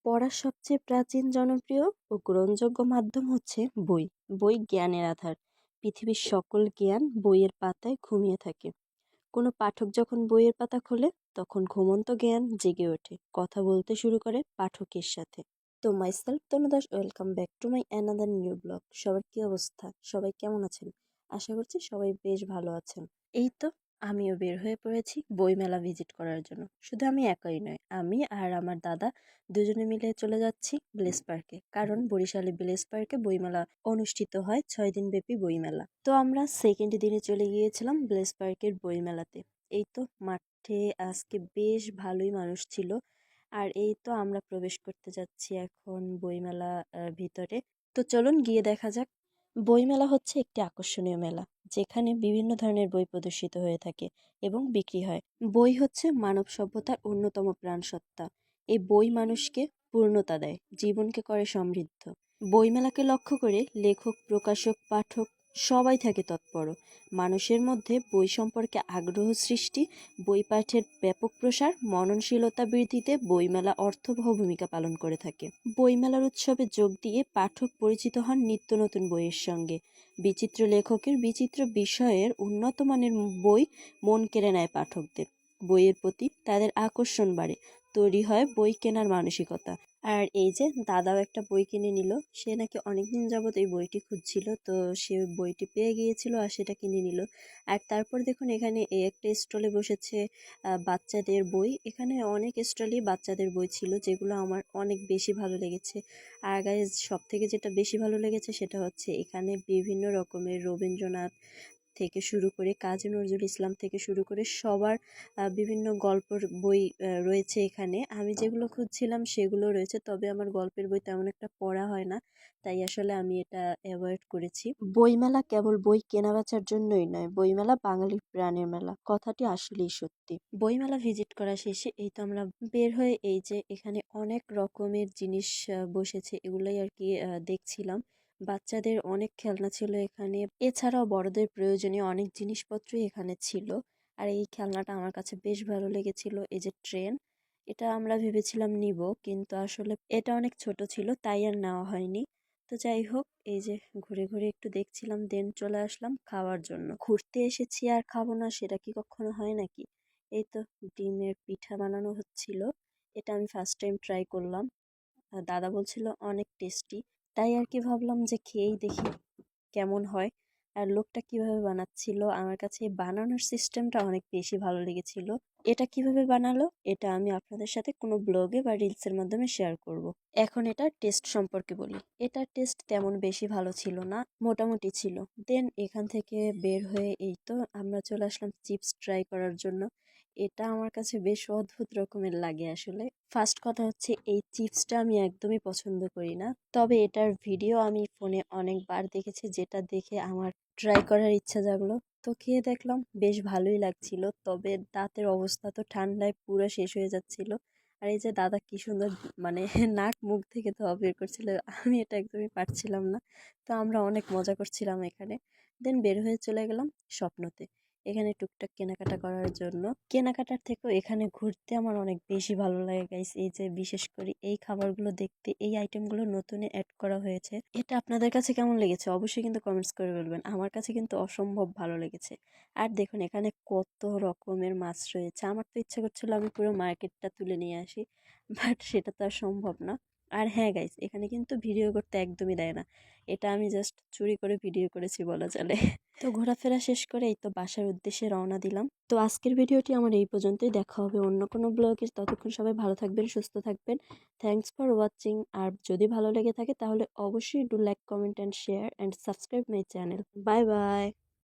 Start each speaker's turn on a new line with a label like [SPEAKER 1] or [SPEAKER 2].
[SPEAKER 1] পড়ার সবচেয়ে প্রাচীন, জনপ্রিয় ও গ্রহণযোগ্য মাধ্যম হচ্ছে বই। বই জ্ঞানের আধার। পৃথিবীর সকল জ্ঞান বইয়ের পাতায় ঘুমিয়ে থাকে। কোনো পাঠক যখন বইয়ের পাতা খোলে, তখন ঘুমন্ত জ্ঞান জেগে ওঠে, কথা বলতে শুরু করে পাঠকের সাথে। তো myself Tanu Das, welcome back to my another new blog. সবার কি অবস্থা? সবাই কেমন আছেন? আশা করছি সবাই বেশ ভালো আছেন। এই তো আমিও বের হয়ে পড়েছি বইমেলা ভিজিট করার জন্য। শুধু আমি একাই নয়, আমি আর আমার দাদা দুজনে মিলে চলে যাচ্ছি ব্লেস পার্কে, কারণ বরিশালে ব্লেস পার্কে বইমেলা অনুষ্ঠিত হয় 6 দিন ব্যাপী বইমেলা। তো আমরা সেকেন্ড দিনে চলে গিয়েছিলাম ব্লেস পার্কের বইমেলাতে। এই তো মাঠে আজকে বেশ ভালোই মানুষ ছিল। আর এই তো আমরা প্রবেশ করতে যাচ্ছি এখন বইমেলা ভিতরে। তো চলুন গিয়ে দেখা যাক। বইমেলা হচ্ছে একটি আকর্ষণীয় মেলা, যেখানে বিভিন্ন ধরনের বই প্রদর্শিত হয়ে থাকে এবং বিক্রি হয়। বই হচ্ছে মানব সভ্যতার অন্যতম প্রাণসত্তা। এই বই মানুষকে পূর্ণতা দেয়, জীবনকে করে সমৃদ্ধ। বইমেলাকে লক্ষ্য করে লেখক, প্রকাশক, পাঠক সবাই থাকে তৎপর। মানুষের মধ্যে বই সম্পর্কে আগ্রহ সৃষ্টি, বই পাঠের ব্যাপক প্রসার, মননশীলতা বৃদ্ধিতে বইমেলা অর্থবহ ভূমিকা পালন করে থাকে। বইমেলার উৎসবে যোগ দিয়ে পাঠক পরিচিত হন নিত্য নতুন বইয়ের সঙ্গে। বিচিত্র লেখকের বিচিত্র বিষয়ের উন্নত মানের বই মন কেড়ে নেয় পাঠকদের। বইয়ের প্রতি তাদের আকর্ষণ বাড়ে, তৈরি হয় বই কেনার মানসিকতা। আর এই যে দাদাও একটা বই কিনে নিল। সে নাকি অনেকদিন যাবত এই বইটি খুঁজছিল, তো সে বইটি পেয়ে গিয়েছিল আর সেটা কিনে নিল। আর তারপর দেখুন এখানে এই একটা স্টলে বসেছে বাচ্চাদের বই। এখানে অনেক স্টলেই বাচ্চাদের বই ছিল, যেগুলো আমার অনেক বেশি ভালো লেগেছে। আর গাইজ, সব থেকে যেটা বেশি ভালো লেগেছে সেটা হচ্ছে এখানে বিভিন্ন রকমের রবীন্দ্রনাথ থেকে শুরু করে কাজী নজরুল ইসলাম থেকে শুরু করে সবার বিভিন্ন গল্পের বই রয়েছে এখানে। আমি যেগুলো খুঁজছিলাম সেগুলো রয়েছে, তবে আমার গল্পের বই তেমন একটা পড়া হয় না, তাই আসলে আমি এটা অ্যাভয়েড করেছি। বইমেলা কেবল বই কেনাবেচার জন্যই নয়, বইমেলা বাঙালির প্রাণের মেলা, কথাটি আসলেই সত্যি। বইমেলা ভিজিট করা শেষে এই তো আমরা বের হয়ে এই যে এখানে অনেক রকমের জিনিস বসেছে, এগুলোই আর কি দেখছিলাম। বাচ্চাদের অনেক খেলনা ছিল এখানে, এছাড়াও বড়দের প্রয়োজনীয় অনেক জিনিসপত্রই এখানে ছিল। আর এই খেলনাটা আমার কাছে বেশ ভালো লেগেছিল, এই যে ট্রেন। এটা আমরা ভেবেছিলাম নিব, কিন্তু আসলে এটা অনেক ছোট ছিল, তাই আর নেওয়া হয়নি। তো যাই হোক, এই যে ঘুরে ঘুরে একটু দেখছিলাম, দেন চলে আসলাম খাওয়ার জন্য। ঘুরতে এসেছি আর খাবো না, সেটা কি কখনো হয় নাকি? এই তো ডিমের পিঠা বানানো হচ্ছিল, এটা আমি ফার্স্ট টাইম ট্রাই করলাম। দাদা বলছিল অনেক টেস্টি, তাই আর কি ভাবলাম যে খেয়েই দেখি কেমন হয়। আর লোকটা কিভাবে বানাচ্ছিল, আমার কাছে এই বানানোর সিস্টেমটা অনেক বেশি ভালো লেগেছিল। এটা কিভাবে বানালো, এটা আমি আপনাদের সাথে কোনো ব্লগে বা রিলসের মাধ্যমে শেয়ার করব। এখন এটার টেস্ট সম্পর্কে বলি। এটার টেস্ট তেমন বেশি ভালো ছিল না, মোটামুটি ছিল। দেন এখান থেকে বের হয়ে এই তো আমরা চলে আসলাম চিপস ট্রাই করার জন্য। এটা আমার কাছে বেশ অদ্ভুত রকমের লাগে আসলে। ফার্স্ট কথা হচ্ছে এই চিপসটা আমি একদমই পছন্দ করি না, তবে এটার ভিডিও আমি ফোনে অনেকবার দেখেছি, যেটা দেখে আমার ট্রাই করার ইচ্ছা জাগলো। তো খেয়ে দেখলাম বেশ ভালোই লাগছিল, তবে দাঁতের অবস্থা তো ঠান্ডায় পুরো শেষ হয়ে যাচ্ছিল। আর এই যে দাদা কি সুন্দর মানে নাক মুখ থেকে ধোঁয়া বের করছিল, আমি এটা একদমই পারছিলাম না। তো আমরা অনেক মজা করছিলাম এখানে। দেন বের হয়ে চলে গেলাম স্বপ্নতে, এখানে টুকটাক কেনাকাটা করার জন্য। কেনাকাটার থেকেও এখানে ঘুরতে আমার অনেক বেশি ভালো লাগে গাইস। এই যে বিশেষ করে এই খাবারগুলো দেখতে, এই আইটেমগুলো নতুন অ্যাড করা হয়েছে। এটা আপনাদের কাছে কেমন লেগেছে অবশ্যই কিন্তু কমেন্টস করে বলবেন। আমার কাছে কিন্তু অসম্ভব ভালো লেগেছে। আর দেখুন এখানে কত রকমের মাছ রয়েছে, আমার তো ইচ্ছা করছিল আমি পুরো মার্কেটটা তুলে নিয়ে আসি, বাট সেটা তো আর সম্ভব না। আর হ্যাঁ গাইস, এখানে কিন্তু ভিডিও করতে একদমই দেয় না, এটা আমি জাস্ট চুরি করে ভিডিও করেছি বলা চলে। তো ঘোরাফেরা শেষ করে এই তো বাসার উদ্দেশ্যে রওনা দিলাম। তো আজকের ভিডিওটি আমার এই পর্যন্তই, দেখা হবে অন্য কোনো ব্লগে। ততক্ষণ সবাই ভালো থাকবেন, সুস্থ থাকবেন। Thanks for watching. আর যদি ভালো লেগে থাকে তাহলে অবশ্যই do like, comment and share and subscribe my channel. Bye bye.